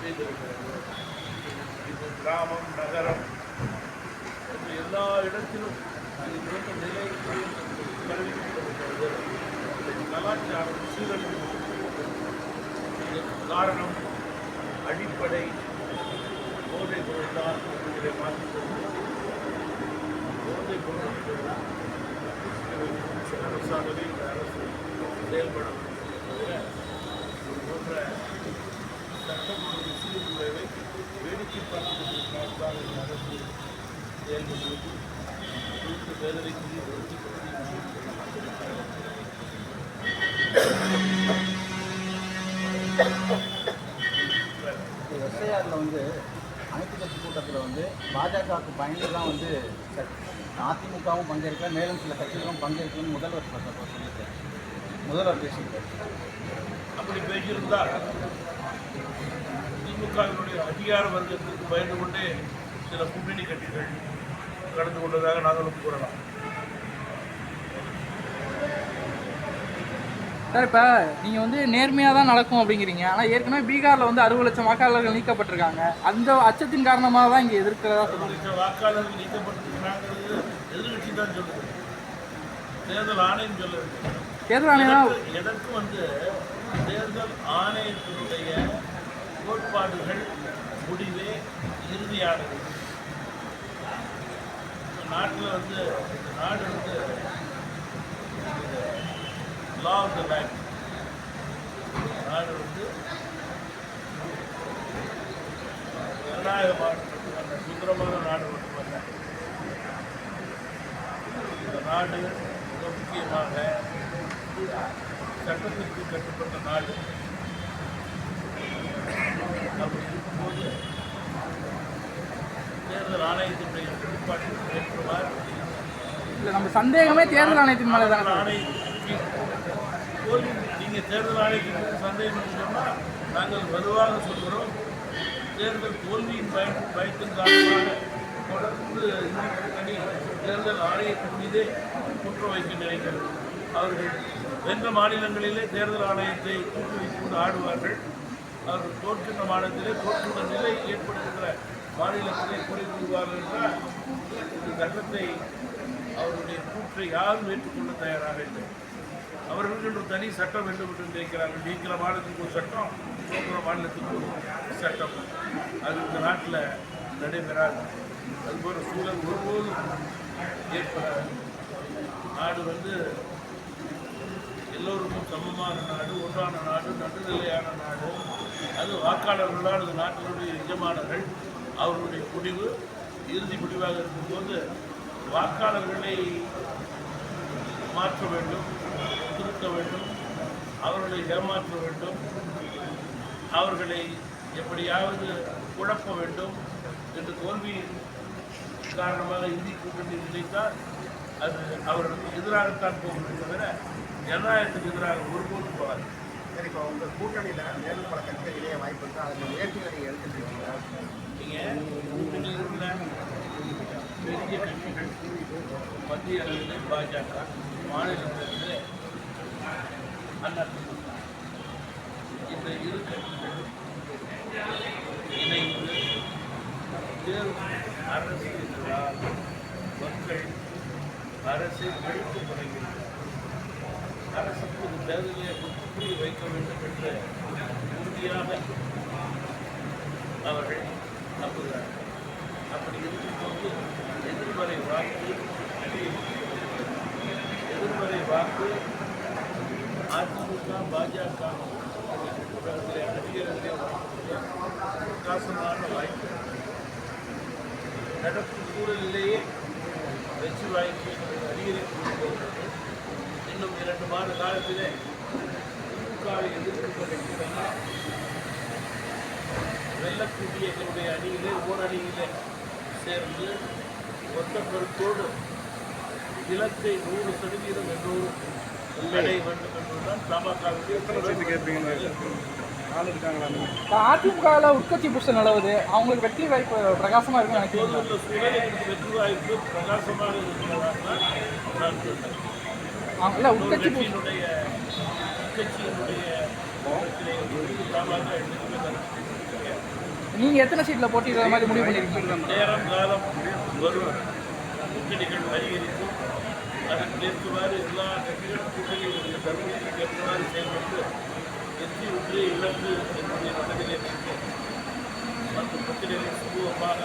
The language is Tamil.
செய்திருக்கிறது. இப்போ கிராமம் நகரம் என்று எல்லா இடத்திலும் இது போன்ற நிலை கல்விக்கப்படுகிறது. கலாச்சாரம் சீரழிவு காரணம் அடிப்படை போதை பொருள் தான் இதை மாற்றிக்கொண்டு போதை பொருள் அரசாங்கமே இந்த அரசு செயல்பட தவிர இது போன்ற சட்டம் ஒழுங்கு சீர்குலைவை வேடிக்கை பார்ப்பதற்காக இந்த அரசு செயல்படுவது குறித்து வேதனைக்குரிய எஸ்ஐஆரில் அனைத்து கட்சி கூட்டத்தில் பாஜகவுக்கு பயந்து தான் அதிமுகவும் பங்கேற்க மேலும் சில கட்சிகளும் பங்கேற்கணும்னு முதல்வர் சொல்லியிருக்காரு. முதல்வர் பேசியிருக்காரு. அப்படி பேசியிருந்தால் திமுகவினுடைய அதிகார வர்க்கத்திற்கு பயந்து கொண்டே சில கூட்டணி கட்சிகள் கடந்து கொண்டதாக நாங்களும் கூறலாம். சார், இப்போ நீங்கள் நேர்மையாக தான் நடக்கும் அப்படிங்கிறீங்க. ஆனால் ஏற்கனவே பீகாரில் 60 லட்சம் வாக்காளர்கள் நீக்கப்பட்டிருக்காங்க. அந்த அச்சத்தின் காரணமாக தான் இங்கே எதிர்க்கிறதா சொல்லுங்கள். வாக்காளர்கள் நீக்கப்பட்டிருக்கிறாங்கிறது எதிர்கட்சி தான் சொல்லுது, தேர்தல் ஆணையம் சொல்லுது. தேர்தல் ஆணையம் எதற்கும் தேர்தல் ஆணையத்தினுடைய கோட்பாடுகள் முடிவே இறுதியானது. நாட்டில் நாடு லா ஆஃப் த லேண்ட், நாடு ஜனநாயகமான மட்டுமல்ல, சுதந்திரமான நாடு மட்டுமல்ல. இந்த நாடு மிக முக்கியமாக சட்டத்திற்கு கட்டுப்பட்ட நாடு. அப்படி இருக்கும்போது தேர்தல் ஆணையத்தினுடைய கட்டுப்பாட்டுக்கு ஏற்றவாறு இல்லை, நம்ம சந்தேகமே தேர்தல் ஆணையத்தின் மேலே தான். நீங்கள் தேர்தல் ஆணையத்திற்கு சந்தேகம் சொன்னால் நாங்கள் வலுவாக சொல்கிறோம். தேர்தல் தோல்வியின் பயத்தின் காரணமாக தொடர்ந்து இந்திய கூட்டணி தேர்தல் ஆணையத்தின் மீதே குற்றம் வைக்க நினைக்கிறது. அவர்கள் வென்ற மாநிலங்களிலே தேர்தல் ஆணையத்தை கூட்டு வைத்து ஆடுவார்கள். அவர்கள் தோற்கின்ற மாநிலத்திலே தோற்கின்ற நிலை ஏற்படுகின்ற மாநிலத்திலே குறை கூறுவார்கள் என்றால் இந்த சட்டத்தை அவருடைய கூற்றை யாரும் ஏற்றுக்கொள்ள தயாராக இல்லை. அவர்களுக்கு ஒரு தனி சட்டம் வேண்டும் என்று நினைக்கிறார்கள். நீக்கிற மாநிலத்துக்கு ஒரு சட்டம், தோற்கிற மாநிலத்துக்கு ஒரு சட்டம். அது இந்த நாட்டில் நடைபெறாது. அதுபோல சூழல் ஒருபோதும் ஏற்பட நாடு எல்லோருக்கும் சமமான நாடு, ஒன்றான நாடு, நடுநிலையான நாடு. அது வாக்காளர்களால் அந்த நாட்டினுடைய எஜமானர்கள். அவர்களுடைய முடிவு இறுதி முடிவாக இருக்கும்போது வாக்காளர்களை மாற்ற வேண்டும், திருத்த வேண்டும், அவர்களை ஏமாற்ற வேண்டும், அவர்களை எப்படியாவது குழப்ப வேண்டும் என்று தோல்வியின் காரணமாக இந்திய கூட்டணி நினைத்தால் அது அவர்களுக்கு எதிராகத்தான் போகும் தவிர ஜனநாயகத்துக்கு எதிராக ஒருபோதும் போகாது. சரி, இப்போ உங்கள் கூட்டணியில் மேலும் பல கட்சிகள் இணைய வாய்ப்பு இருக்குது. அதில் முயற்சிகளை நீங்கள் எடுத்துருக்கீங்களா? நீங்கள் கூட்டணியில் உள்ள பெரிய கட்சிகள் மத்திய அளவில் பாஜக, மாநிலத்திலே அதிமுக, இந்த இரு கட்சிகள் இணைந்து அரசு என்றால் மக்கள் அரசை வெறுத்து தொடங்கியிருக்கிறார். அரசுக்கு ஒரு தேர்தலை முற்றுப்புள்ளி வைக்க வேண்டும் என்ற உறுதியாக அவர்கள் நம்புகிறார்கள். அப்படி இருக்கும்போது எதிர்மறை வாக்கு அதிமுக பாஜக அதிகாரத்திலே பிரகாசமான வாய்ப்பு நடக்கும் சூழலிலேயே வெற்றி வாய்ப்பு அதிகரித்து போகிறது. இன்னும் 2 மாத காலத்திலே திமுகவை எதிர்க்கின்ற கட்சிகள் வெல்லக்கூடிய எங்களுடைய அணியிலே ஓரணியிலே சேர்ந்து ஒத்த கருத்தோடு இலக்கை 100% எல்லோரும் அடைய வேண்டும் என்பதுதான் தமாகவுடைய. அதிமுகவில் உட்கட்சி புஷல் நிலவுது. அவங்களுக்கு வெற்றி வாய்ப்பு பிரகாசமாக இருக்குன்னு நினைக்கிறேன். இந்த சூழலில் வெற்றி வாய்ப்பு பிரகாசமாக இருக்கிறதாக நான் சொல்றேன். உட்கட்சியினுடைய பிரச்சனைகள் எடுத்துக்கிட்டு நீங்க எத்தனை சீட்ல போட்டியிடுற மாதிரி முடிவு பண்ணிருக்கீங்க? நேரம் காலம் வரும் கூட்டணிகள் அதிகரித்து அதற்கு ஏற்றவாறு எல்லா கட்சிகளும் கூட்டணிகளுடைய தகுதிக்கு ஏற்றவாறு செயல்பட்டு வெற்றி ஒன்று இழப்பு என்னுடைய மனதிலே நின்று மற்ற பிரச்சனைகளை சுமூகமாக